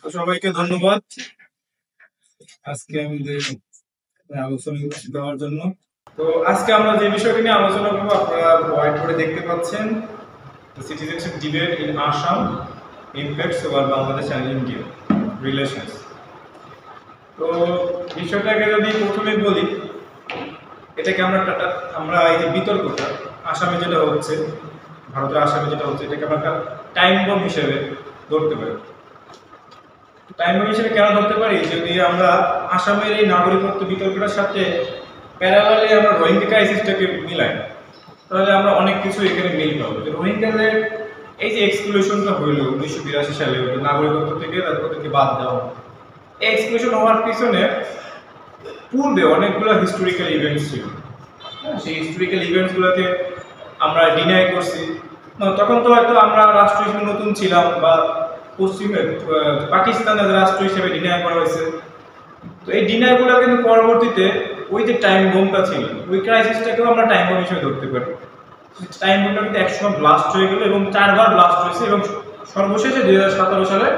তো সবাইকে ধন্যবাদ আজকে আমাদের আলোচনা দেওয়ার জন্য। তো আজকে আমরা যে বিষয়টি নিয়ে আলোচনা করবো আপনারা হোয়াইট বোর্ডে দেখতে পাচ্ছেন, citizenship debate in Assam, impacts over Bangladesh and India relations. তো বিষয়টাকে যদি প্রথমে বলি, এটাকে আমরা এই যে বিতর্কটা আসামে যেটা হচ্ছে, ভারতের আসামে যেটা হচ্ছে, এটাকে আমরা একটা টাইম বম হিসেবে ধরতে পারি। টাইম বম হিসেবে কেন ধরতে পারি? যদি আমরা আসামের এই নাগরিকত্ব বিতর্কটার সাথে প্যারালালে আমরা রোহিঙ্গা ক্রাইসিসটাকে মিলাই, তাহলে আমরা অনেক কিছু এখানে মিল পাবো। রোহিঙ্গাদের এই যে এক্সক্লুশনটা হইল 1982 সালে নাগরিকত্ব থেকে তাদেরকে বাদ দেওয়া, এই এক্সক্লুশন হওয়ার পিছনে পূর্বে অনেকগুলো হিস্টোরিক্যাল ইভেন্টস ছিল। সেই হিস্টোরিক্যাল ইভেন্টসগুলোকে আমরা ডিনাই করছি। তখন তো হয়তো আমরা রাষ্ট্র হিসেবে নতুন ছিলাম, বা পশ্চিমের পাকিস্তানের রাষ্ট্র হিসেবে ডিনাই করা হয়েছে। তো এই ডিনাইগুলো কিন্তু পরবর্তীতে ওই যে টাইম বোমটা ছিল, ওই ক্রাইসিসটাকেও আমরা টাইম বোম হিসেবে ধরতে পারি। টাইম বোমটা কিন্তু একসময় ব্লাস্ট হয়ে গেল এবং 4বার ব্লাস্ট হয়েছে, এবং সর্বশেষে 2017 সালে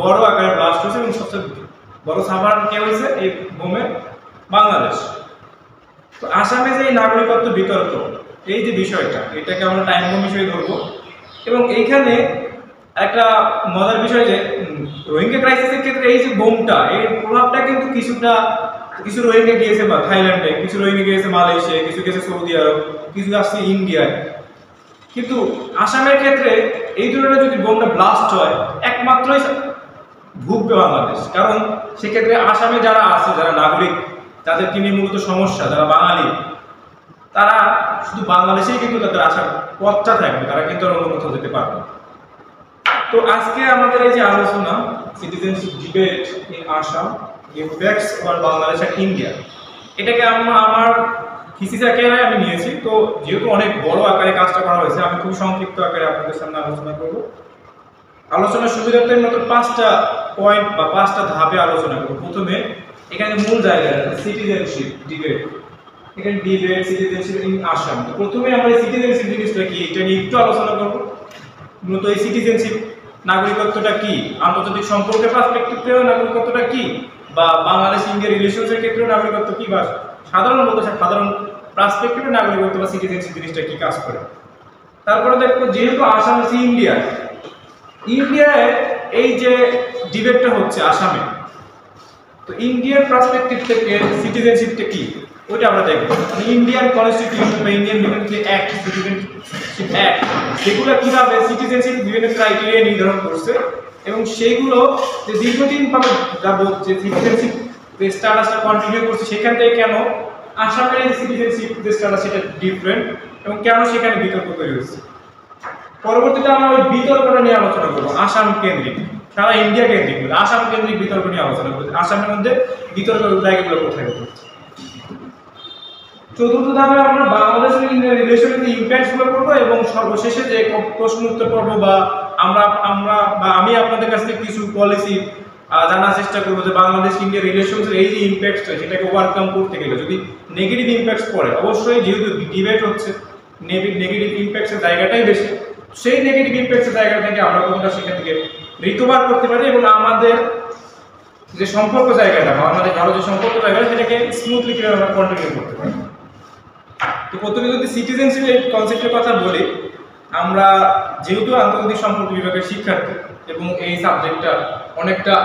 বড় আকারে ব্লাস্ট হয়েছে, এবং সবচেয়ে বড় সাভার কে হয়েছে এই বোমে? বাংলাদেশ। তো আসামে যে এই নাগরিকত্ব বিতর্ক, এই যে বিষয়টা, এটাকে আমরা টাইম বোম হিসেবে ধরবো। এবং এইখানে একটা মজার বিষয় যে রোহিঙ্গা ক্রাইসিসের ক্ষেত্রে এই যে বোমটা, এর প্রভাবটা কিন্তু কিছু রোহিঙ্গা গিয়েছে বা থাইল্যান্ডে, কিছু রোহিঙ্গা গিয়েছে মালয়েশিয়ায়, কিছু গেছে সৌদি আরব, কিছু আসছে ইন্ডিয়ায়। কিন্তু আসামের ক্ষেত্রে এই ধরনের যদি বোমটা ব্লাস্ট হয়, একমাত্রই ভুগবে বাংলাদেশ। কারণ সেক্ষেত্রে আসামে যারা আছে, যারা নাগরিক, যাদেরকে নিয়ে মূলত সমস্যা, যারা বাঙালি, তারা শুধু বাংলাদেশেই কিন্তু তাদের আসার পথটা থাকবে, তারা কিন্তু আর অন্য কোথাও যেতে পারবে। তো আজকে আমাদের এই যে আলোচনা, citizenship debate in Assam, impacts over Bangladesh and India, এটাকে আমার থিসিস আকারে আমি নিয়েছি। তো যেহেতু অনেক বড় আকারে কাজটা করা হয়েছে, আমি খুব সংক্ষিপ্ত আকারে আপনাদের সামনে আলোচনা করব। আলোচনার সুবিধার্থে মতো 5টা পয়েন্ট বা 5টা ধাপে আলোচনা করব। প্রথমে এখানে মূল জায়গা সিটিজেনশিপ ডিবেট, এখানে ডিবেট সিটিজেনশিপ ইন আসাম। তো প্রথমে আমরা সিটিজেনশিপ জিনিসটা কি, এটা নিয়ে একটু আলোচনা করব। মূলত এই সিটিজেনশিপ নাগরিকত্বটা কি, আন্তর্জাতিক সম্পর্কের পার্সপেক্টিভেও নাগরিকত্বটা কি, বা বাংলাদেশ ইন্ডিয়া রিলেশনসের ক্ষেত্রেও নাগরিকত্ব কি, বা সাধারণ পার্সপেক্টিভে নাগরিকত্ব বা সিটিজেনশিপ জিনিসটা কি কাজ করে। তারপরে দেখবো যেহেতু আসাম হচ্ছে ইন্ডিয়ায় এই যে ডিবেটটা হচ্ছে আসামে, তো ইন্ডিয়ান পার্সপেক্টিভ থেকে সিটিজেনশিপটা কি ওইটা আমরা দেখবো। ইন্ডিয়ান কনস্টিটিউশন বা ইন্ডিয়ান বিভিন্ন অ্যাক্ট, সিটিজেনশিপ অ্যাক্ট, সেগুলো কিভাবে সিটিজেনশিপ বিভিন্ন ক্রাইটেরিয়া নির্ধারণ করছে, এবং সেইগুলো যে দীর্ঘদিন ভাবে যাবত যে সিটিজেনশিপ যে স্ট্যাটাসটা কন্টিনিউ করছে, সেখান থেকে কেন আসামের এই সিটিজেনশিপ যে স্ট্যাটাস সেটা ডিফারেন্ট, এবং কেন সেখানে বিতর্ক তৈরি হয়েছে। পরবর্তীতে আমরা ওই বিতর্কটা নিয়ে আলোচনা করবো, আসাম কেন্দ্রিক, সারা ইন্ডিয়া কেন্দ্রিক, আসাম কেন্দ্রিক বিতর্ক নিয়ে আলোচনা করবো, আসামের মধ্যে বিতর্ক জায়গাগুলো কোথায় হচ্ছে। চতুর্থ ধাপে আমরা বাংলাদেশ ইন্ডিয়া রিলেশনের ইম্প্যাক্টস গুলো করবো, এবং সর্বশেষে যে প্রশ্ন উত্তর পর্ব বা আমি আপনাদের কাছ থেকে কিছু পলিসি জানার চেষ্টা করবো যে বাংলাদেশ ইন্ডিয়া রিলেশনসের এই যে ইম্প্যাক্টটা, সেটাকে ওভারকাম করতে গেলে যদি নেগেটিভ ইম্প্যাক্টস পড়ে, অবশ্যই যেহেতু ডিবেট হচ্ছে, নেগেটিভ ইম্প্যাক্টসের জায়গাটাই বেশি, সেই নেগেটিভ ইম্প্যাক্টসের জায়গা থেকে আমরা কতটা সেখান থেকে রিকভার করতে পারি, এবং আমাদের যে সম্পর্ক জায়গাটা বা আমাদের ভালো যে সম্পর্ক জায়গাটা, সেটাকে স্মুথলি কিভাবে আমরা কন্টিনিউ করতে পারি। তো প্রথমে যদি সিটিজেনশিপ এই কনসেপ্টের কথা বলি, আমরা যেহেতু আন্তর্জাতিক সম্পর্ক বিভাগের শিক্ষার্থী, এবং এই সাবজেক্টটা অনেকটা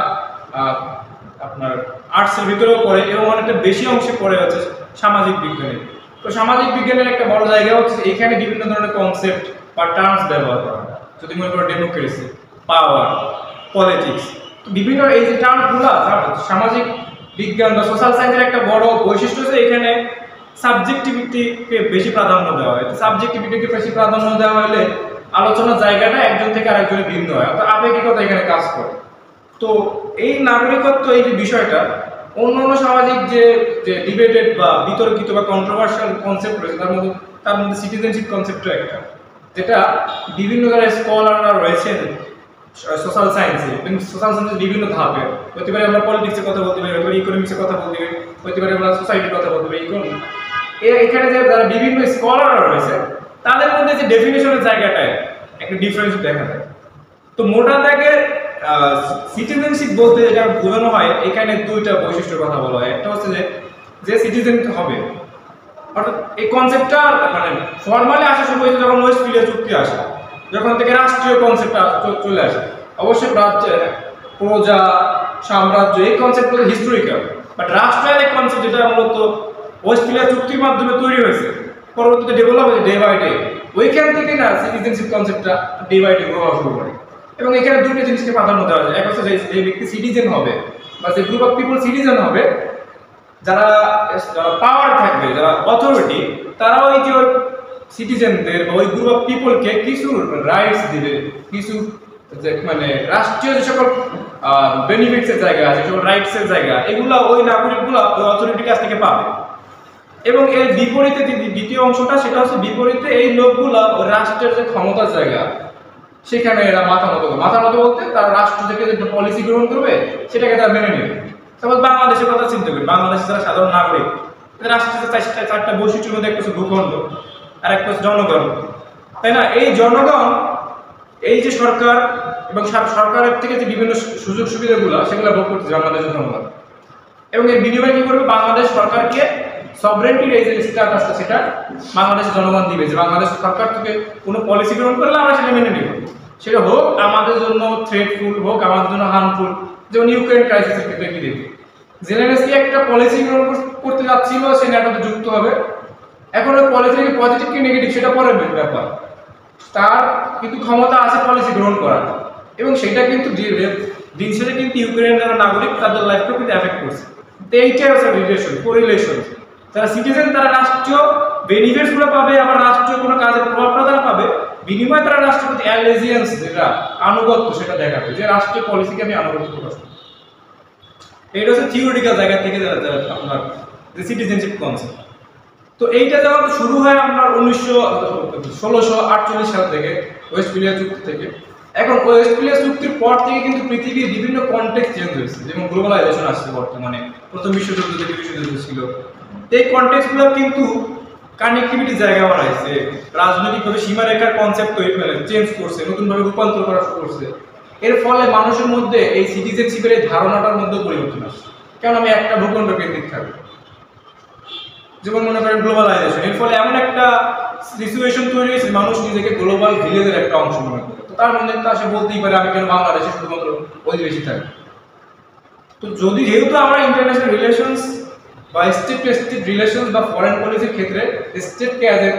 আপনার আর্টসের ভিতরেও পড়ে, এবং অনেকটা বেশি অংশে পড়ে হচ্ছে সামাজিক বিজ্ঞানে। তো সামাজিক বিজ্ঞানের একটা বড় জায়গা হচ্ছে এখানে বিভিন্ন ধরনের কনসেপ্ট বা টার্মস ব্যবহার করা। যদি মনে করো ডেমোক্রেসি, পাওয়ার, পলিটিক্স, তো বিভিন্ন এই যে টার্মগুলো সামাজিক বিজ্ঞান বা সোশ্যাল সায়েন্সের একটা বড় বৈশিষ্ট্য হচ্ছে এখানে সাবজেক্টিভিটিকে বেশি প্রাধান্য দেওয়া হয়। সাবজেক্টিভিটিকে বেশি প্রাধান্য দেওয়া হলে আলোচনার জায়গাটা একজন থেকে আরেকজনের ভিন্ন হয়, অর্থাৎ আবেগিকতা এখানে কাজ করে। তো এই নাগরিকত্ব এই যে বিষয়টা, অন্যান্য সামাজিক যে ডিবেটেড বা বিতর্কিত বা কন্ট্রোভার্সিয়াল কনসেপ্ট রয়েছে, তার মধ্যে সিটিজেনশিপ কনসেপ্টটা একটা, যেটা বিভিন্ন ধরনের স্কলাররা রয়েছেন সোশ্যাল সায়েন্সে, সোশ্যাল সায়েন্সের বিভিন্ন ধাপে হতে পারে, আমরা পলিটিক্সের কথা বলতে পারি, হতে পারে ইকোনমিক্সের কথা বলতে পারি, হতে পারে আমরা সোসাইটির কথা বলতে পারি, ইকোনমি। এখানে যে যারা বিভিন্ন স্কলাররা রয়েছে, তাদের মধ্যে যে ডেফিনেশনের জায়গাটায় একটা ডিফারেন্স দেখা যায়। তো মোটা দাগে সিটিজেনশিপ বলতে যেটা বোঝানো হয় এখানে দুইটা বৈশিষ্ট্যের কথা বলা হয়। একটা হচ্ছে যে সিটিজেন হবে, অর্থাৎ এই কনসেপ্টটা মানে ফর্মালি আসা শুরু হয়েছে যখন ওয়েস্টফিলিয়া চুক্তি আসে, যখন থেকে রাষ্ট্রীয় কনসেপ্টটা চলে আসে। অবশ্যই প্রজা সাম্রাজ্য এই কনসেপ্টগুলো হিস্টোরিক্যাল, বাট রাষ্ট্রায়ত্ত এক কনসেপ্ট যেটা মূলত ওয়েস্টফিলিয়া চুক্তির মাধ্যমে তৈরি হয়েছে, পরবর্তীতে ডেভেলপ হয়েছে ডে বাই ডে। ওইখান থেকে না সিটিজেনশিপ কনসেপ্টটা ডে বাই ডে গ্রো হওয়া শুরু করে। এবং এখানে দুটো জিনিসকে প্রাধান্য দেওয়া যায়। এক হচ্ছে যে ব্যক্তি সিটিজেন হবে বা যে গ্রুপ অফ পিপল সিটিজেন হবে, যারা পাওয়ার থাকবে, যারা অথরিটি, তারা ওই যে সিটিজেনদের বা ওই গ্রুপ অফ পিপলকে কিছু রাইটস দিবে, কিছু মানে রাষ্ট্রীয় যে সকল বেনিফিটসের জায়গা আছে, সকল রাইটসের জায়গা, এগুলা ওই নাগরিকগুলো ওই অথরিটির কাছ থেকে পাবে। এবং এর বিপরীতে দ্বিতীয় অংশটা, সেটা হচ্ছে বিপরীতে এই লোকগুলা ওই রাষ্ট্রের যে ক্ষমতার জায়গা সেখানে এরা মাথা মতো বলতে তারা রাষ্ট্র থেকে যে পলিসি গ্রহণ করবে সেটাকে তারা মেনে নেবে। সাপোজ বাংলাদেশের কথা চিন্তা করি, বাংলাদেশের যারা সাধারণ নাগরিক, রাষ্ট্রের চারটা বৈশিষ্ট্যের মধ্যে একটা হচ্ছে ভূখণ্ড, আর একটা হচ্ছে জনগণ, তাই না? এই জনগণ, এই যে সরকার এবং সরকারের থেকে যে বিভিন্ন সুযোগ সুবিধাগুলো সেগুলো ভোগ করতেছে বাংলাদেশের জনগণ। এবং এর বিনিময়ে কি করবে, বাংলাদেশ সরকারকে সভরেন্টির এই যে স্ট্যাটাসটা সেটা বাংলাদেশের জনগণ দিবে, যে বাংলাদেশ সরকার থেকে কোনো পলিসি গ্রহণ করলে আমরা সেটা মেনে নেব, সেটা হোক আমাদের জন্য থ্রেটফুল, হোক আমাদের জন্য হার্মফুল। যেমন ইউক্রেন ক্রাইসিসের ক্ষেত্রে কি দেখি, জেলেনস্কি একটা পলিসি গ্রহণ করতে যাচ্ছিল, সে ন্যাটোতে যুক্ত হবে। এখন ওই পলিসি পজিটিভ কি নেগেটিভ সেটা পরের ব্যাপার, তার কিন্তু ক্ষমতা আছে পলিসি গ্রহণ করার, এবং সেটা কিন্তু দিন শেষে কিন্তু ইউক্রেনের যারা নাগরিক তাদের লাইফকে কিন্তু এফেক্ট করছে। তো এইটাই হচ্ছে কোরিলেশন। যারা সিটিজেন তারা রাষ্ট্রীয় বেনিফিটস গুলো পাবে, আবার রাষ্ট্রীয় কোনো কাজের প্রভাবটা তারা পাবে, বিনিময়ে তারা রাষ্ট্রের প্রতি অ্যালেজিয়েন্স, যেটা আনুগত্য, সেটা দেখাবে, যে রাষ্ট্রীয় পলিসিকে আমি আনুগত্য প্রকাশ করি। এইটা হচ্ছে থিওরিটিক্যাল জায়গা থেকে যারা আপনার যে সিটিজেনশিপ কনসেপ্ট। তো এইটা যখন শুরু হয় আপনার 1648 সাল থেকে, ওয়েস্টফিলিয়া চুক্তি থেকে। এখন ওয়েস্টফিলিয়া চুক্তির পর থেকে কিন্তু পৃথিবীর বিভিন্ন কনটেক্সট চেঞ্জ হয়েছে, যেমন গ্লোবালাইজেশন আসছে বর্তমানে, প্রথম বিশ্বযুদ্ধ থেকে বিশ্বযুদ্ধ ছিল। এই কনটেক্সটগুলো কিন্তু কানেক্টিভিটি জায়গা বানাইছে, রাজনৈতিকভাবে সীমারেখার কনসেপ্ট তৈরি চেঞ্জ করছে, নতুনভাবে রূপান্তর করা শুরু করছে। এর ফলে মানুষের মধ্যে এই সিটিজেনশিপের এই ধারণাটার মধ্যে পরিবর্তন আসছে। কারণ আমি একটা ভূখণ্ড কেন্দ্রিক থাকবো, যেমন মনে করেন গ্লোবালাইজেশন, এর ফলে এমন একটা সিচুয়েশন তৈরি হয়েছে, মানুষ নিজেকে গ্লোবাল ভিলেজের একটা অংশ মনে করে। তো তার মধ্যে তো সে বলতেই পারে আমি কেন বাংলাদেশে শুধুমাত্র অধিবেশী থাকি। তো যেহেতু আমরা ইন্টারন্যাশনাল রিলেশনস বা স্টেট টু স্টেট রিলেশনস বা ফরেন পলিসির ক্ষেত্রে স্টেটকে অ্যাজ এ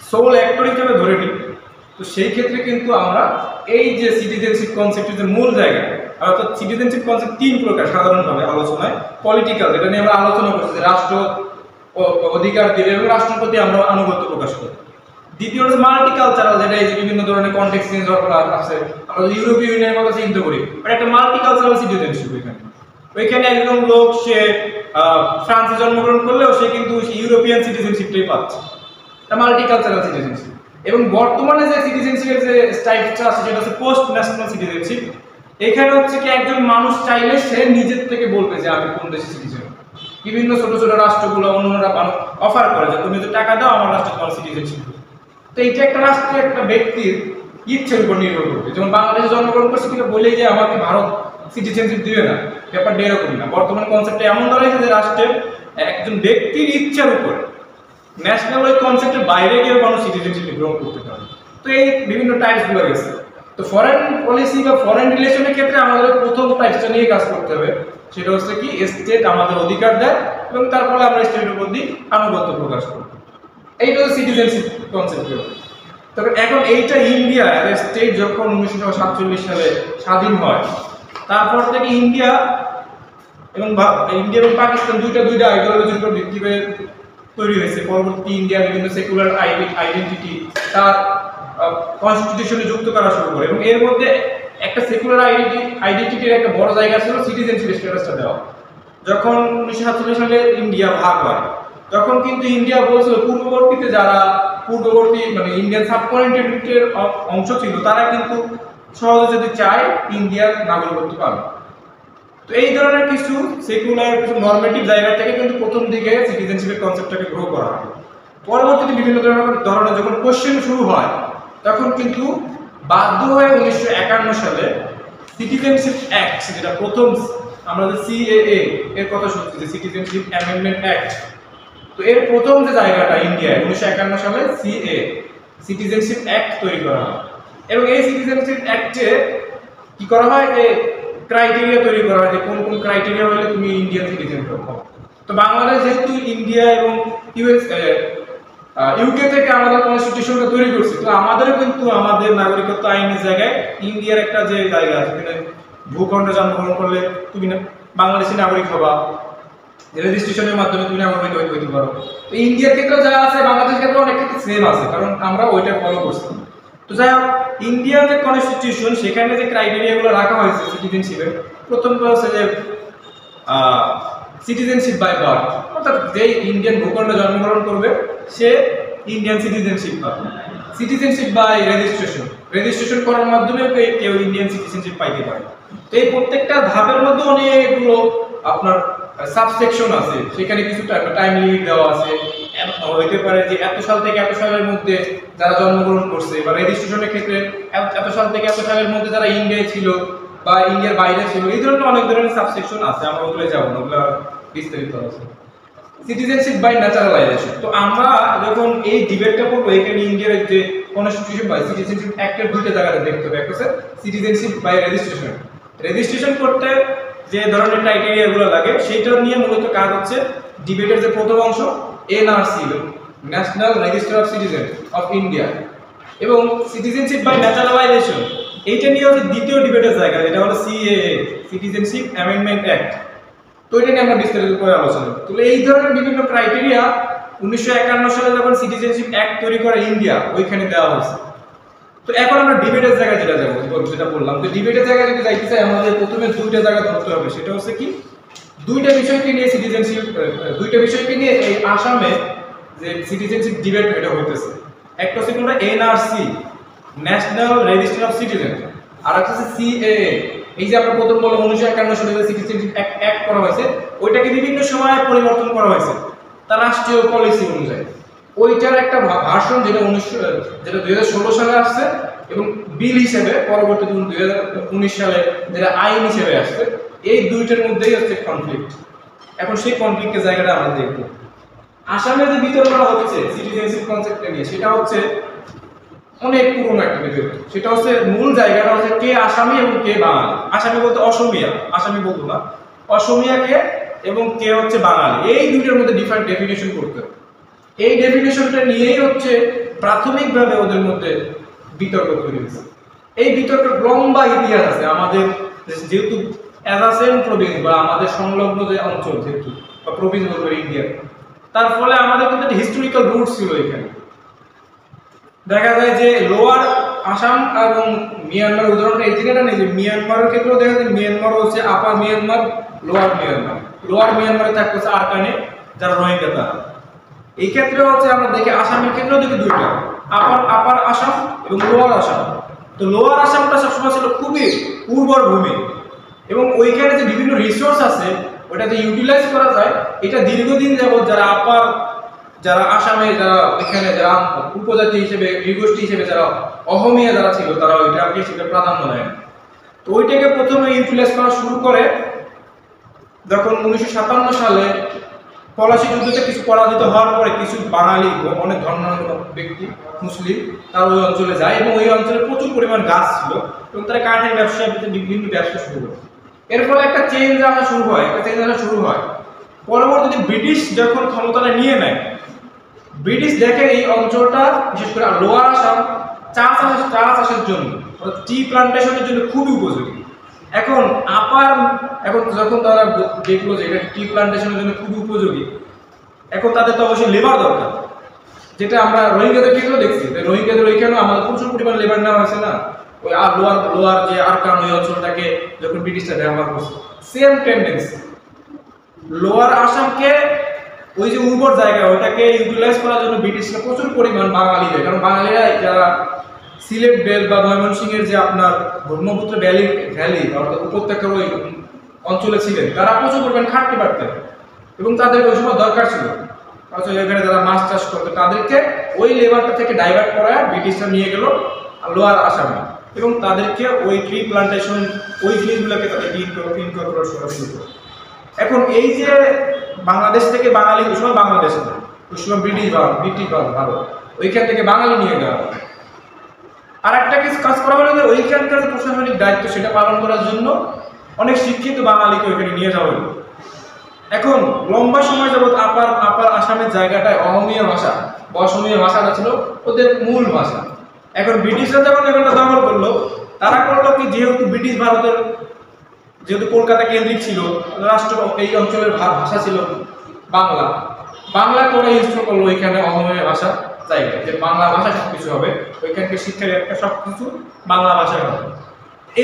সোল অ্যাক্টর হিসেবে ধরে নিই, তো সেই ক্ষেত্রে কিন্তু আমরা এই যে সিটিজেনশিপ কনসেপ্টের যে মূল জায়গা, অর্থাৎ সিটিজেনশিপ কনসেপ্ট তিন প্রকার সাধারণভাবে আলোচনায়। পলিটিক্যাল, যেটা নিয়ে আমরা আলোচনা করছি, যে রাষ্ট্র অধিকার দেবে এবং রাষ্ট্রের প্রতি আমরা আনুগত্য প্রকাশ করি। দ্বিতীয় হচ্ছে মাল্টিকালচারাল, যেটা এই যে বিভিন্ন ধরনের কনটেক্সট চেঞ্জ আছে। আমরা যদি ইউরোপীয় ইউনিয়নের কথা চিন্তা করি, একটা মাল্টিকালচারাল সিটিজেনশিপ। ওইখানে একজন লোক সে ফ্রান্সে জন্মগ্রহণ করলেও সে কিন্তু ইউরোপিয়ান সিটিজেনশিপটাই পাচ্ছে, মাল্টিকালচারাল সিটিজেনশিপ। এবং বর্তমানে যে সিটিজেনশিপের যে টাইপটা আছে সেটা হচ্ছে পোস্ট ন্যাশনাল সিটিজেনশিপ। এখানে হচ্ছে কি একজন মানুষ চাইলে সে নিজের থেকে বলবে যে আমি কোন দেশের সিটিজেন। বিভিন্ন ছোট ছোট রাষ্ট্রগুলো অন্যরা অফার করে যে তুমি তো টাকা দাও, আমার রাষ্ট্রে তোমার সিটিজেনশিপ। তো এইটা একটা রাষ্ট্রের একটা ব্যক্তির ইচ্ছের উপর নির্ভর করবে। যেমন বাংলাদেশে জন্মগ্রহণ করছে কিন্তু বলেই যে আমাকে ভারত সিটিজেনশিপ দিবে না, ব্যাপারটা এরকম না। বর্তমান কনসেপ্টটা এমন দাঁড়াইছে যে রাষ্ট্রের একজন ব্যক্তির ইচ্ছার উপর, ন্যাশনাল ওই কনসেপ্টের বাইরে গিয়ে মানুষ সিটিজেনশিপ গ্রহণ করতে পারে। তো এই বিভিন্ন টাইপসগুলো গেছে। তো ফরেন পলিসি বা ফরেন রিলেশনের ক্ষেত্রে আমাদের প্রথম টাইপসটা নিয়ে কাজ করতে হবে, সেটা হচ্ছে কি স্টেট আমাদের অধিকার দেয় এবং তার ফলে আমরা স্টেটের প্রতি আনুগত্য প্রকাশ করব। এইটা হচ্ছে সিটিজেনশিপ কনসেপ্ট। তবে এখন এইটা ইন্ডিয়া স্টেট যখন 1947 সালে স্বাধীন হয়, তারপর থেকে ইন্ডিয়া এবং পাকিস্তান দুইটা আইডিওলজির উপর ভিত্তি করে তৈরি হয়েছে। পরবর্তী ইন্ডিয়া বিভিন্ন সেকুলার আইডেন্টিটি তার কনস্টিটিউশনে যুক্ত করা শুরু করে, এবং এর মধ্যে একটা সেকুলার আইডেন্টিটির একটা বড় জায়গা ছিল সিটিজেনশিপ স্ট্যাটাসটা দেওয়া। যখন 1947 সালে ইন্ডিয়া ভাগ হয়, তখন কিন্তু ইন্ডিয়া বলছিল পূর্ববর্তী মানে ইন্ডিয়ান সাবকন্টিনেন্টের অংশ ছিল, তারা কিন্তু সহজে যদি চায় ইন্ডিয়ার নাগরিকত্ব পাবে। তো এই ধরনের কিছু সেকুলার কিছু নরমেটিভ জায়গা থেকে কিন্তু প্রথম দিকে সিটিজেনশিপের কনসেপ্টটাকে গ্রো করা হয়। পরবর্তীতে বিভিন্ন ধরনের যখন কোশ্চেন শুরু হয়, তখন কিন্তু বাধ্য হয়ে 1951 সালে সিটিজেনশিপ অ্যাক্ট, যেটা প্রথম আমরা যে সিএএ এর কথা শুনছি, যে সিটিজেনশিপ অ্যামেন্ডমেন্ট অ্যাক্ট, তো এর প্রথম যে জায়গাটা ইন্ডিয়ায় 1951 সালে সিএ সিটিজেনশিপ অ্যাক্ট তৈরি করা হয়। এবং এই সিটিজেনশিপ অ্যাক্টে কি করা হয়, যে ক্রাইটেরিয়া তৈরি করা হয় যে কোন কোন ক্রাইটেরিয়া হলে তুমি ইন্ডিয়ান সিটিজেন হও। তো বাংলাদেশ যেহেতু ইন্ডিয়া এবং ইউকে থেকে আমাদের কনস্টিটিউশনটা তৈরি করছে, তো আমাদেরও কিন্তু আমাদের নাগরিকত্ব আইনের জায়গায় ইন্ডিয়ার একটা যে জায়গা আছে, সেখানে ভূখণ্ডে জন্মগ্রহণ করলে তুমি বাংলাদেশি নাগরিক হবা, রেজিস্ট্রেশনের মাধ্যমে তুমি নাগরিক হইতে পারো। তো ইন্ডিয়ার ক্ষেত্রে যা আছে বাংলাদেশের ক্ষেত্রে অনেক ক্ষেত্রে সেম আছে, কারণ আমরা ওইটা ফলো করছি। তো যাই হোক, ইন্ডিয়ার যে কনস্টিটিউশন সেখানে যে ক্রাইটেরিয়াগুলো রাখা হয়েছে সিটিজেনশিপের, প্রথমটা হচ্ছে যে সিটিজেনশিপ বাই বার্থ, অর্থাৎ যে ইন্ডিয়ান ভূখণ্ডে জন্মগ্রহণ করবে সে ইন্ডিয়ান সিটিজেনশিপ পাবে। সিটিজেনশিপ বাই রেজিস্ট্রেশন, রেজিস্ট্রেশন করার মাধ্যমে কেউ ইন্ডিয়ান সিটিজেনশিপ পাইতে পারে। তো এই প্রত্যেকটা ধাপের মধ্যে অনেকগুলো আপনার সাবসেকশন আছে, সেখানে কিছু টাইম লিমিট দেওয়া আছে। হইতে পারে যে এত সাল থেকে এত সালের মধ্যে যারা জন্মগ্রহণ করছে, বা রেজিস্ট্রেশনের ক্ষেত্রে এত সাল থেকে এত সালের মধ্যে যারা ইন্ডিয়ায় ছিল বা ইন্ডিয়ার বাইরে ছিল, এই ধরনের অনেক ধরনের সাবসেকশন আছে, আমরা ওগুলো যাবো না, ওগুলো বিস্তারিত আছে। সিটিজেনশিপ বাই ন্যাচারালাইজেশন, তো আমরা যখন এই ডিবেটটা করবো, এখানে ইন্ডিয়ার যে কনস্টিটিউশন বাই সিটিজেনশিপ অ্যাক্টের দুইটা জায়গাতে দেখতে হবে। একটা হচ্ছে সিটিজেনশিপ বাই রেজিস্ট্রেশন, রেজিস্ট্রেশন করতে যে ধরনের ক্রাইটেরিয়া গুলো লাগে সেইটা নিয়ে মূলত কাজ হচ্ছে ডিবেটের যে প্রথম অংশ NRC, national register of citizen of India, এবং সিটিজেনশিপ বাই ন্যাচারালাইজেশন এইটা নিয়ে হচ্ছে দ্বিতীয় ডিবেটের জায়গা, যেটা হলো সিএএ সিটিজেনশিপ অ্যামেন্ডমেন্ট অ্যাক্ট। তো এটা নিয়ে আমরা বিস্তারিত করে আলোচনা করব। তাহলে এই ধরনের বিভিন্ন ক্রাইটেরিয়া 1951 সালে যখন সিটিজেনশিপ অ্যাক্ট তৈরি করে ইন্ডিয়া, ওইখানে দেওয়া হয়েছে। তো এখন আমরা ডিবেটের জায়গায় যেটা যাবো, যেটা বললাম, তো ডিবেটের জায়গায় যদি যাইতে চাই আমাদের প্রথমে দুইটা জায়গা ধরতে হবে। সেটা হচ্ছে কি, দুইটা বিষয়কে নিয়ে সিটিজেনশিপ, দুইটা বিষয়কে নিয়ে এই আসামে যে সিটিজেনশিপ ডিবেট এটা হইতেছে। একটা হচ্ছে কোনটা NRC, national register of citizen, আর একটা হচ্ছে সিএএ। এই যে আমরা প্রথম বললাম 1951 সালে যে সিটিজেনশিপ অ্যাক্ট করা হয়েছে, ওইটাকে বিভিন্ন সময় পরিবর্তন করা হয়েছে তার রাষ্ট্রীয় পলিসি অনুযায়ী। ওইটার একটা ভার্সন যেটা 2016 সালে আসছে, এবং বিল হিসেবে পরবর্তী 2019 সালে যেটা আইন হিসেবে আসছে। এই দুইটার মধ্যেই হচ্ছে কনফ্লিক্ট। এখন সেই কনফ্লিক্টের জায়গাটা আমরা দেখব। আসামে যে বিতর্কটা হচ্ছে সিটিজেনশিপ কনসেপ্টটা নিয়ে, সেটা হচ্ছে অনেক পুরনো একটা বিতর্ক। সেটা হচ্ছে মূল জায়গাটা হচ্ছে কে আসামি এবং কে বাঙালি। আসামি বলতে অসমিয়া, আসামি বলতো না, অসমিয়া কে এবং কে হচ্ছে বাঙালি, এই দুইটার মধ্যে ডিফারেন্ট ডেফিনেশন করতে হবে। এই ডেফিনেশনটা নিয়েই হচ্ছে প্রাথমিকভাবে ওদের মধ্যে বিতর্ক তৈরি হয়েছে। এই বিতর্কের লম্বা ইতিহাস আছে আমাদের, যেহেতু অ্যাডজেন্ট প্রভিন্স বা আমাদের সংলগ্ন যে অঞ্চল যেহেতু, বা প্রভিন্স বলবো ইন্ডিয়ার, তার ফলে আমাদের কিন্তু একটা হিস্টোরিক্যাল রুট ছিল এখানে। দেখা যায় যে লোয়ার আসাম এবং মিয়ানমার উদাহরণটা এই জায়গাটা নেই, যে মিয়ানমারের ক্ষেত্রেও দেখা যায় মিয়ানমার হচ্ছে আপার মিয়ানমার, লোয়ার মিয়ানমার। লোয়ার মিয়ানমারে থাকতে হচ্ছে আরাকানে, যারা রোহিঙ্গা তারা। এই ক্ষেত্রে হচ্ছে আমরা দেখি আসামের ক্ষেত্রেও দেখি দুইটা, আপার আসাম এবং লোয়ার আসাম। তো লোয়ার আসামটা সবসময় ছিল খুবই উর্বর ভূমি, এবং ওইখানে যে বিভিন্ন রিসোর্স আছে ওটাতে ইউটিলাইজ করা যায়। এটা দীর্ঘদিন যাবৎ যারা আসামে, যারা এখানে যারা উপজাতি হিসেবে, নৃগোষ্ঠী হিসেবে যারা অহমিয়া যারা ছিল, তারা ওইটাকে সেটা প্রাধান্য দেয়। তো ওইটাকে প্রথমে ইউটিলাইজ করা শুরু করে যখন 1957 সালে পলাশী যুদ্ধতে কিছু পরাজিত হওয়ার পরে কিছু বাঙালি, অনেক ধর্মান্ধ ব্যক্তি মুসলিম, তারা ওই অঞ্চলে যায়, এবং ওই অঞ্চলে প্রচুর পরিমাণ গাছ ছিল, এবং তারা কাঠের ব্যবসা, বিভিন্ন ব্যবসা শুরু করে। এর ফলে একটা চেঞ্জ আসা শুরু হয়। পরবর্তীতে ব্রিটিশ যখন ক্ষমতাটা নিয়ে নেয়, ব্রিটিশ দেখে এই অঞ্চলটা, বিশেষ করে লোয়ার আসাম, চা চাষের জন্য, টি প্লান্টেশনের জন্য খুবই উপযোগী। এখন যখন তারা দেখলো যে এটা টি প্লান্টেশনের জন্য খুবই উপযোগী, এখন তাদের তো অবশ্যই লেবার দরকার, যেটা আমরা রোহিঙ্গাদের ক্ষেত্রেও দেখছি। রোহিঙ্গাদের ওইখানেও আমাদের প্রচুর পরিমাণ লেবার নেওয়া হয়েছে না, ওই লোয়ার যে আরকান ওই অঞ্চলটাকে যখন ব্রিটিশরা ব্যবহার করছে, সেম টেন্ডেন্সি। লোয়ার আসামকে ওই যে উর্বর জায়গা, ওটাকে ইউটিলাইজ করার জন্য ব্রিটিশরা প্রচুর পরিমাণ বাঙালি দেয়। কারণ বাঙালিরা যারা সিলেট বেল্ট বা ময়মনসিংহের যে আপনার ব্রহ্মপুত্র ভ্যালি অর্থাৎ উপত্যকার ওই অঞ্চলে ছিলেন, তারা প্রচুর পরিমাণ খাটতে পারতেন, এবং তাদের ওই সময় দরকার ছিল। এখানে যারা মাছ চাষ করতো তাদেরকে ওই লেবারটা থেকে ডাইভার্ট করা ব্রিটিশরা নিয়ে গেল লোয়ার আসামে। এবং তাদেরকে ওই ট্রি প্লান্টেশন ওই জিনিসগুলোকে তাদেরকে ইনকর্পোরেট করা শুরু করে। এখন এই যে বাংলাদেশ থেকে বাঙালি, ওই সময় বাংলাদেশ না, ওই সময় ব্রিটিশ ভারত, ওইখান থেকে বাঙালি নিয়ে যাওয়া। আর একটা কাজ করা হলো যে ওইখানকার যে প্রশাসনিক দায়িত্ব সেটা পালন করার জন্য অনেক শিক্ষিত বাঙালিকে ওইখানে নিয়ে যাওয়া হলো। এখন লম্বা সময় যাবৎ আপার আসামের জায়গাটায় অসমীয়া ভাষা বা অসমীয়া ভাষাটা ছিল ওদের মূল ভাষা। এখন ব্রিটিশরা যখন এখানটা দখল করলো, তারা করলো কি, যেহেতু ব্রিটিশ ভারতের যেহেতু কলকাতা কেন্দ্রিক ছিল, রাষ্ট্র এই অঞ্চলের ভাষা ছিল বাংলা, বাংলা করে ইনস্টল করলো ওইখানে অসমীয়া ভাষা জায়গায়, যে বাংলা ভাষা সবকিছু হবে, ওইখানকার শিক্ষার একটা সবকিছু বাংলা ভাষায় হবে।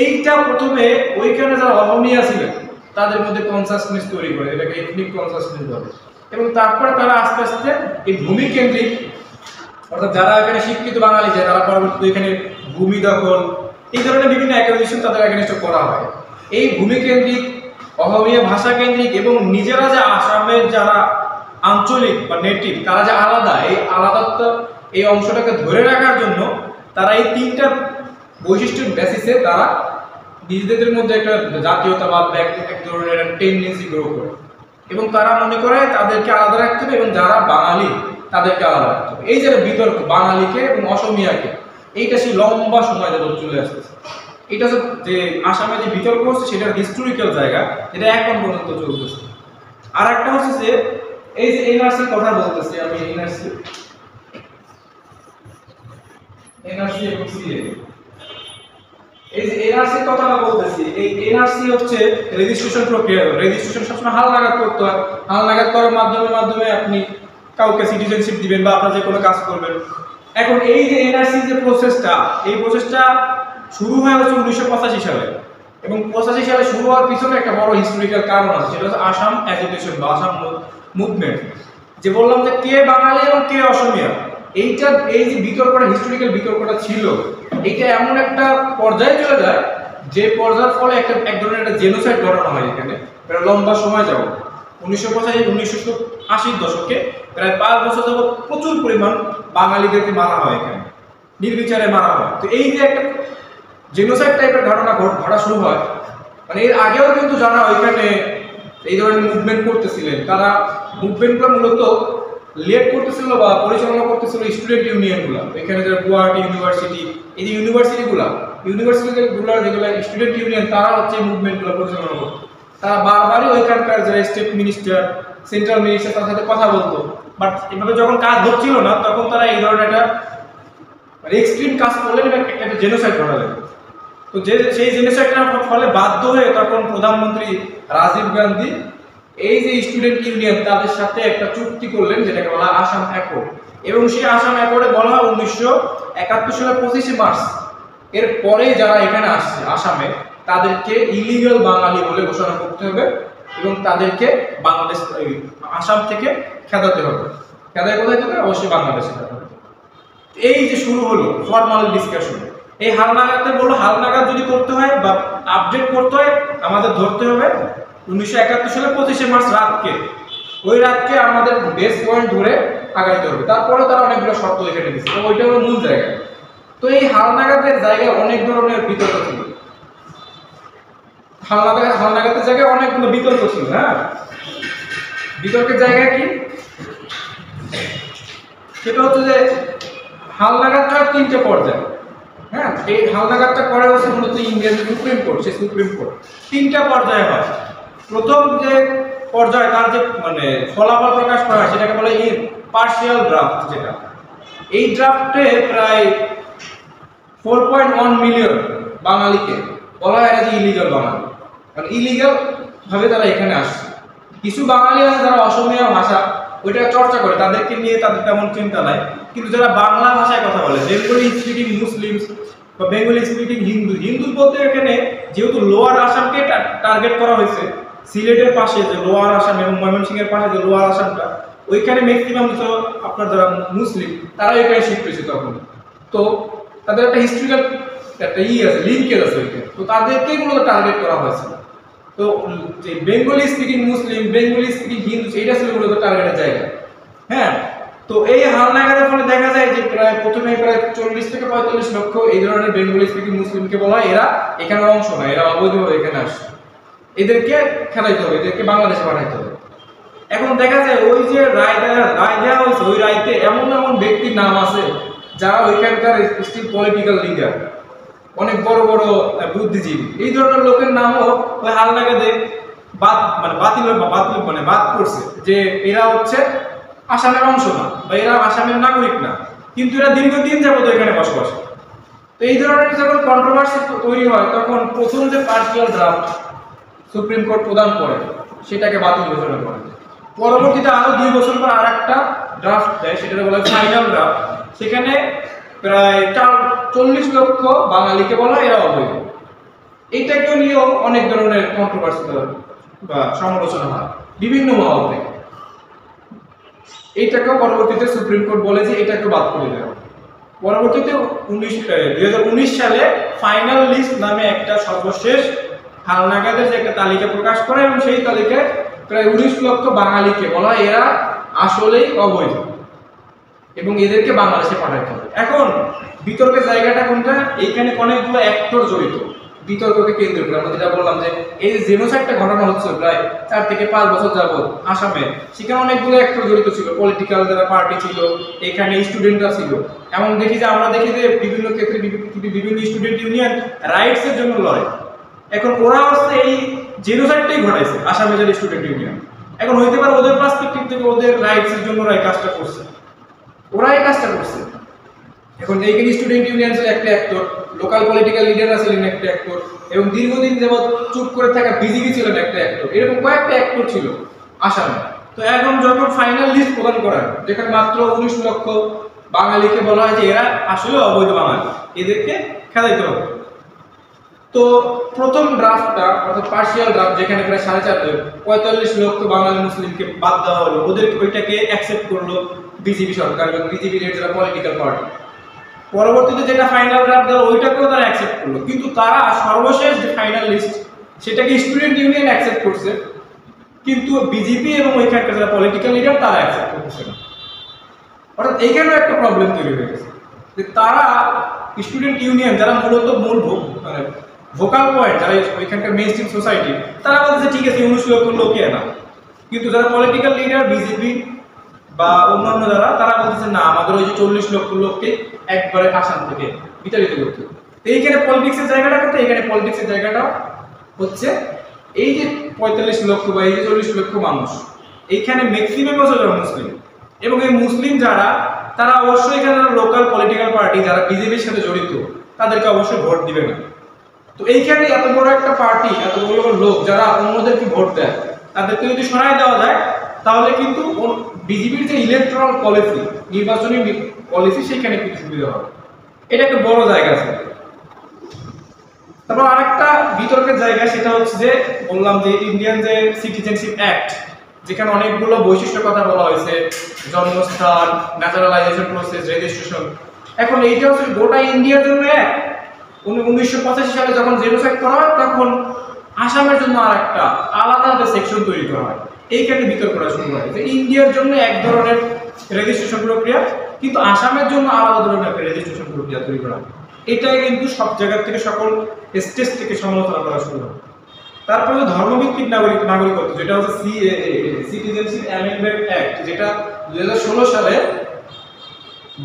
এইটা প্রথমে ওইখানে যারা অসমীয়া ছিলেন তাদের মধ্যে কনসাসনেস তৈরি করে, এটাকে এথনিক কনসাসনেস বলে। এবং তারপরে তারা আস্তে আস্তে এই ভূমি কেন্দ্রিক, অর্থাৎ যারা এখানে শিক্ষিত বাঙালি যায় তারা পরবর্তীতে এখানে ভূমি দখল এই ধরনের বিভিন্ন অ্যাকুইজিশন তাদের এগেইনস্টে করা হয়। এই ভূমি কেন্দ্রিক, অসমীয়া ভাষা কেন্দ্রিক এবং নিজেরা যে আসামের যারা আঞ্চলিক বা নেটিভ তারা যে আলাদা, এই আলাদাত্ব এই অংশটাকে ধরে রাখার জন্য তারা এই তিনটা বৈশিষ্ট্যের বেসিসে তারা নিজেদের মধ্যে একটা জাতীয়তাবাদ বা এক ধরনের টেন্ডেন্সি গ্রো করে এবং তারা মনে করে তাদেরকে আলাদা রাখতে হবে এবং যারা বাঙালি তাদেরকে আলাদা রাখতে হবে। এই যে বিতর্ক বাঙালিকে এবং অসমীয়াকে, এইটা সেই লম্বা সময় যাবত চলে আসতেছে। এটা যে আসামে যে বিতর্ক হচ্ছে সেটার হিস্টোরিক্যাল জায়গা, এটা এখন পর্যন্ত চলতেছে। আর একটা হচ্ছে যে এই যে এনআরসির কথা বলতেছি আমি, এনআরসি এবং সিএ, এই যে এনআরসির কথা বলতেছি, এই এনআরসি হচ্ছে রেজিস্ট্রেশন প্রক্রিয়া। রেজিস্ট্রেশন সবসময় হালনাগাদ করতে হয়, হালনাগাদ করার মাধ্যমে আপনি কাউকে সিটিজেনশিপ দিবেন বা আপনার যে কোনো কাজ করবেন। এখন এই যে এনআরসি যে প্রসেসটা, এই প্রসেসটা শুরু হয় হচ্ছে 1985 সালে, এবং 85 সালে শুরু হওয়ার পিছনে একটা বড় হিস্টোরিক্যাল কারণ আছে, সেটা হচ্ছে আসাম অ্যাজিটেশন বা আসাম মুভমেন্ট। যে বললাম যে কে বাঙালি এবং কে অসমীয়া, এইটা এই যে বিতর্কটা, হিস্টোরিক্যাল বিতর্কটা ছিল, এইটা এমন একটা পর্যায়ে চলে যায় যে পর্যায়ের ফলে এক ধরনের একটা জেনোসাইড ঘটানো হয় এখানে। এটা লম্বা সময় যাবো 1985-1980 দশকে প্রায় 5 বছর যাবত প্রচুর পরিমাণ বাঙালিদেরকে মারা হয়, এখানে নির্বিচারে মারা হয়। তো এই যে একটা জেনোসাইড টাইপের ঘটনা ঘটা শুরু হয়, মানে এর আগেও কিন্তু যারা ওইখানে এই ধরনের মুভমেন্ট করতেছিলেন, তারা মুভমেন্টগুলো মূলত লিড করতেছিল বা পরিচালনা করতেছিল স্টুডেন্ট ইউনিয়নগুলো। এখানে যারা গুয়াহাটি ইউনিভার্সিটি, এই যে ইউনিভার্সিটিগুলো যেগুলো স্টুডেন্ট ইউনিয়ন, তারা হচ্ছে মুভমেন্টগুলো পরিচালনা করতো। তারা বারবারই ওইখানকার যারা স্টেট মিনিস্টার, সেন্ট্রাল মিনিস্টার, তার সাথে কথা বলতো। বাট এভাবে যখন কাজ হচ্ছিল না, তখন তারা এই ধরনের একটা এক্সট্রিম কাজ করলেন এবং একটা জেনোসাইড ঘটালেন। তো সেই জেনোসাইডটার ফলে বাধ্য হয়ে তখন প্রধানমন্ত্রী রাজীব গান্ধী এই যে স্টুডেন্ট ইউনিয়ন তাদের সাথে একটা চুক্তি করলেন, যেটাকে বলা আসাম অ্যাকর্ড। এবং সেই আসাম অ্যাকর্ডে বলা হয় 1971 সালের 25 মার্চ এর পরে যারা এখানে আসছে আসামে, তাদেরকে ইলিগাল বাঙালি বলে ঘোষণা করতে হবে এবং তাদেরকে বাংলাদেশ আসাম থেকে খেদাতে হবে। খেদায় কোথায় যেতে? অবশ্যই বাংলাদেশে খেদাতে হবে। এই যে শুরু হলো ফর্মাল ডিসকাশন, এই হালনাগাদে বললো হালনাগাদ যদি করতে হয় বা আপডেট করতে হয়, আমাদের ধরতে হবে 1971 সালে 25 মার্চ রাতকে, ওই রাতকে আমাদের বেস পয়েন্ট ধরে আগাইতে হবে। তারপরে তারা অনেকগুলো শর্ত এখানে দিচ্ছে, তো ওইটা হলো মূল জায়গা। তো এই হালনাগাদের জায়গায় অনেক ধরনের বিতর্ক ছিল, হালনাগাদের জায়গায় অনেকগুলো বিতর্ক ছিল। হ্যাঁ, বিতর্কের জায়গা কি? সেটা হচ্ছে যে হালনাগাদটা 3টে পর্যায়ে। হ্যাঁ, এই হালনাগাদটা করে হচ্ছে মূলত ইন্ডিয়ান সুপ্রিম কোর্ট, সেই সুপ্রিম কোর্ট 3টা পর্যায়ে হয়। প্রথম যে পর্যায়ে তার যে মানে ফলাফল প্রকাশ করা হয় সেটাকে বলে পার্সিয়াল ড্রাফট। যেটা এই ড্রাফটে প্রায় 4.1 মিলিয়ন বাঙালিকে বলা হয় যে ইলিগাল বাঙালি, কারণ ইলিগাল ভাবে তারা এখানে আসছে। কিছু বাঙালি আছে যারা অসমীয়া ভাষা ওইটা চর্চা করে, তাদেরকে নিয়ে তাদের তেমন চিন্তা নাই। কিন্তু যারা বাংলা ভাষায় কথা বলে, বেঙ্গলি স্পিকিং মুসলিমস বা বেঙ্গলি স্পিকিং হিন্দু বলতে এখানে যেহেতু লোয়ার আসামকে টার্গেট করা হয়েছে, সিলেটের পাশে যে লোয়ার আসাম এবং ময়মনসিংহের পাশে যে লোয়ার আসামটা, ওইখানে ম্যাক্সিমাম তো আপনার যারা মুসলিম তারা এখানে শিফট হয়েছে তখন। তো তাদের একটা হিস্ট্রিক্যাল একটা আছে, লিঙ্কেজ আছে ওইখানে, তো তাদেরকেই মূলত টার্গেট করা হয়েছিল। তো যে বেঙ্গলি স্পিকিং মুসলিম, বেঙ্গলি স্পিকিং হিন্দু, এইটা ছিল মূলত টার্গেটের জায়গা। হ্যাঁ, তো এই হালনাগাদের ফলে দেখা যায় যে প্রথমে প্রায় 40 থেকে 45 লক্ষ এই ধরনের বেঙ্গলি স্পিকিং মুসলিমকে বলা হয় এরা এখানে অংশ না, এরা অবৈধভাবে এখানে আসছে, এদেরকে খেলাইতে হবে, এদেরকে বাংলাদেশে পাঠাইতে হবে। এখন দেখা যায় ওই যে রায় দেওয়া হয়েছে, ওই রায়তে এমন এমন ব্যক্তির নাম আছে যারা ওইখানকার স্টিল পলিটিক্যাল লিডার, অনেক বড় বড় বুদ্ধিজীবী, এই ধরনের লোকের নামও ওই হালনাগাদে বাদ করছে যে এরা হচ্ছে আসামের অংশ না বা এরা আসামের নাগরিক না, কিন্তু এরা দীর্ঘদিন যাবত এখানে বসবাস। তো এই ধরনের যখন কন্ট্রোভার্সি তৈরি হয় তখন প্রথম যে পার্সিয়াল ড্রাফট সুপ্রিম কোর্ট প্রদান করে সেটাকে বাতিল ঘোষণা করে। পরবর্তীতে আরো 2 বছর পর আরেকটা ড্রাফট দেয়, সেটা বলা হয় ফাইনাল ড্রাফট। সেখানে প্রায় 40 লক্ষ বাঙালিকে বলা এরা অবৈধ। এইটাকে নিয়েও অনেক ধরনের কন্ট্রোভার্সি বা সমালোচনা হয় বিভিন্ন মহল থেকে। এইটাকেও পরবর্তীতে সুপ্রিম কোর্ট বলে যে এটাকে বাদ করে দেওয়া। পরবর্তীতে 2019 সালে ফাইনাল লিস্ট নামে একটা সর্বশেষ হালনাগাদের যে একটা তালিকা প্রকাশ করে এবং সেই তালিকায় প্রায় 19 লক্ষ বাঙালিকে বলা এরা আসলেই অবৈধ এবং এদেরকে বাংলাদেশে পাঠাতে হবে। এখন বিতর্কের জায়গাটা কোনটা? এইখানে অনেকগুলো অ্যাক্টর জড়িত বিতর্ককে কেন্দ্র করে। আমরা যেটা বললাম যে এই যে জেনোসাইডটা ঘটনা হচ্ছে প্রায় 4 থেকে 5 বছর যাবত আসামে, সেখানে অনেকগুলো অ্যাক্টর জড়িত ছিল, পলিটিক্যাল যারা পার্টি ছিল, এখানে স্টুডেন্টরা ছিল। এমন দেখি যে আমরা দেখি যে বিভিন্ন ক্ষেত্রে বিভিন্ন স্টুডেন্ট ইউনিয়ন রাইটস এর জন্য লড়ে। এখন ওরা হচ্ছে এই জেনোসাইডটাই ঘটাইছে আসামের যে স্টুডেন্ট ইউনিয়ন। এখন হইতে পারে ওদের পার্সপেক্টিভ থেকে ওদের রাইটস এর জন্য ওরা এই কাজটা করছে, এখন এইখানে স্টুডেন্ট ইউনিয়নের একটা অ্যাক্টর, লোকাল পলিটিক্যাল লিডাররা ছিলেন একটা অ্যাক্টর, এবং দীর্ঘদিন যাবত চুপ করে থাকা বিজেপি ছিলেন একটা অ্যাক্টর। এরকম কয়েকটা অ্যাক্টর ছিল আসামে। তো এখন যখন ফাইনাল লিস্ট প্রদান করা হয়, যেখানে মাত্র 19 লক্ষ বাঙালিকে বলা হয় যে এরা আসলে অবৈধ বাঙালি, এদেরকে খেলাইতে হবে। তো প্রথম ড্রাফটটা অর্থাৎ পার্সিয়াল ড্রাফট, যেখানে প্রায় 45 লক্ষ বাঙালি মুসলিমকে বাদ দেওয়া হলো, ওদের ওইটাকে অ্যাকসেপ্ট করলো বিজেপি সরকার এবং বিজেপির যারা পলিটিক্যাল পার্টি। পরবর্তীতে যেটা ফাইনাল ড্রাফট দেওয়া ওইটাকেও তারা অ্যাকসেপ্ট করলো, কিন্তু তারা সর্বশেষ যে ফাইনাল লিস্ট সেটাকে স্টুডেন্ট ইউনিয়ন অ্যাকসেপ্ট করছে, কিন্তু বিজেপি এবং ওইখানকার যারা পলিটিক্যাল লিডার তারা অ্যাকসেপ্ট করছে না। অর্থাৎ এইখানেও একটা প্রবলেম তৈরি হয়ে গেছে যে তারা স্টুডেন্ট ইউনিয়ন যারা মূলত ভোকাল পয়েন্ট, যারা ওইখানকার মেইন স্ট্রিম সোসাইটি, তারা বলছে ঠিক আছে 19 লক্ষ লোকই না, কিন্তু যারা পলিটিক্যাল লিডার বিজেপি বা অন্যান্য যারা, তারা বলতেছে না আমাদের ওই যে 40 লক্ষ লোককে একবারে আসাম থেকে বিতাড়িত করতে। এইখানে পলিটিক্সের জায়গাটা কোথায়? এখানে পলিটিক্সের জায়গাটা হচ্ছে এই যে 45 লক্ষ বা এই যে 40 লক্ষ মানুষ, এইখানে ম্যাক্সিমাম হচ্ছে মুসলিম, এবং এই মুসলিম যারা, তারা অবশ্যই এখানে লোকাল পলিটিক্যাল পার্টি যারা বিজেপির সাথে জড়িত তাদেরকে অবশ্যই ভোট দিবে না। তো এইখানে এত বড় একটা পার্টি, এত বড় বড় লোক যারা অন্যদেরকে ভোট দেয়, তাদেরকে যদি সরাই দেওয়া যায় তাহলে কিন্তু বিজেপির যে ইলেকট্রাল পলিসি, নির্বাচনী পলিসি, সেখানে কিছু সুবিধা হবে। এটা একটা বড় জায়গা আছে। তারপর আরেকটা বিতর্কের জায়গা, সেটা হচ্ছে যে বললাম যে ইন্ডিয়ান যে সিটিজেনশিপ অ্যাক্ট, যেখানে অনেকগুলো বৈশিষ্ট্যের কথা বলা হয়েছে, জন্মস্থান, ন্যাচারালাইজেশন প্রসেস, রেজিস্ট্রেশন। এখন এইটা হচ্ছে গোটা ইন্ডিয়ার জন্য এক। 1985 সালে যখন জেনোসাইড করা হয় তখন আসামের জন্য আর একটা আলাদা সেকশন তৈরি করা হয়। এইখানে বিতর্কটা শুরু হয় যে ইন্ডিয়ার জন্য এক ধরনের রেজিস্ট্রেশন প্রক্রিয়া, কিন্তু আসামের জন্য আলাদা ধরনের একটা রেজিস্ট্রেশন প্রক্রিয়া তৈরি করা হয়। এটাই কিন্তু সব জায়গা থেকে, সকল স্টেট থেকে সমালোচনা করা শুরু হয়। তারপরে ধর্মভিত্তিক নাগরিকত্ব, যেটা হচ্ছে সিএএ, সিটিজেনশিপ অ্যামেন্ডমেন্ট অ্যাক্ট, যেটা 2016 সালে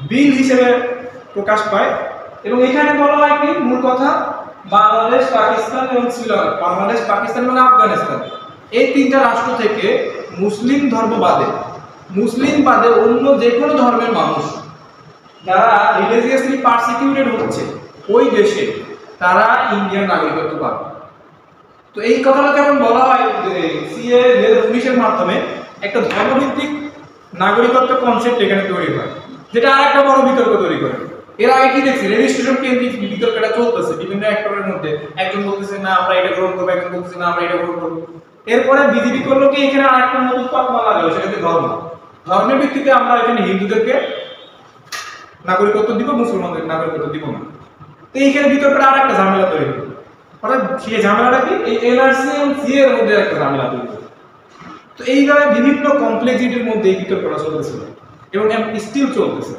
বিল হিসেবে প্রকাশ পায়। এবং এখানে বলা হয় কি, মূল কথা, বাংলাদেশ, পাকিস্তান এবং শ্রীলঙ্কা, বাংলাদেশ, পাকিস্তান মানে আফগানিস্তান, এই 3টা রাষ্ট্র থেকে মুসলিম বাদে অন্য যে কোনো ধর্মের মানুষ যারা রিলিজিয়াসলি পারসিকিউটেড হচ্ছে ওই দেশে, তারা ইন্ডিয়ান নাগরিকত্ব পাবে। তো এই কথাটা যখন বলা হয় সিএ 2019 মাধ্যমে, একটা ধর্মভিত্তিক নাগরিকত্ব কনসেপ্ট এখানে তৈরি হয়, যেটা আরেকটা বড় বিতর্ক তৈরি করে। এর আগে কি দেখছি, রেজিস্ট্রেশন কেন্দ্রিক বিতর্কটা চলতেছে বিভিন্ন অ্যাক্টরের মধ্যে। একজন বলতেছে না আমরা এটা গ্রহণ করবো, একজন বলতেছে না আমরা এটা গ্রহণ করবো। এরপরে বিজেপি করলো কি, এখানে আরেকটা নতুন তকমা লাগালো, সেটা হচ্ছে ধর্মের ভিত্তিতে আমরা এখানে হিন্দুদেরকে নাগরিকত্ব দিব, মুসলমানদের নাগরিকত্ব দিব না। তো এইখানে বিতর্কটা আরেকটা ঝামেলা তৈরি হলো। অর্থাৎ সেই ঝামেলাটা কি, এই এনআরসি এবং সিএ এর মধ্যে একটা ঝামেলা তৈরি হলো। তো এইভাবে বিভিন্ন কমপ্লেক্সিটির মধ্যে এই বিতর্কটা চলতেছিল। এবং স্টিল চলতেছে।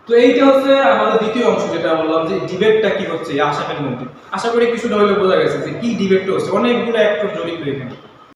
তো এইটা হচ্ছে আমাদের দ্বিতীয় অংশ, যেটা বললাম যে ডিবেটটা কি হচ্ছে এই আসামের মধ্যে। আশা করি কিছুটা হলে বোঝা গেছে যে কি ডিবেটটা হচ্ছে, অনেকগুলো অ্যাক্টর জড়িত এখানে।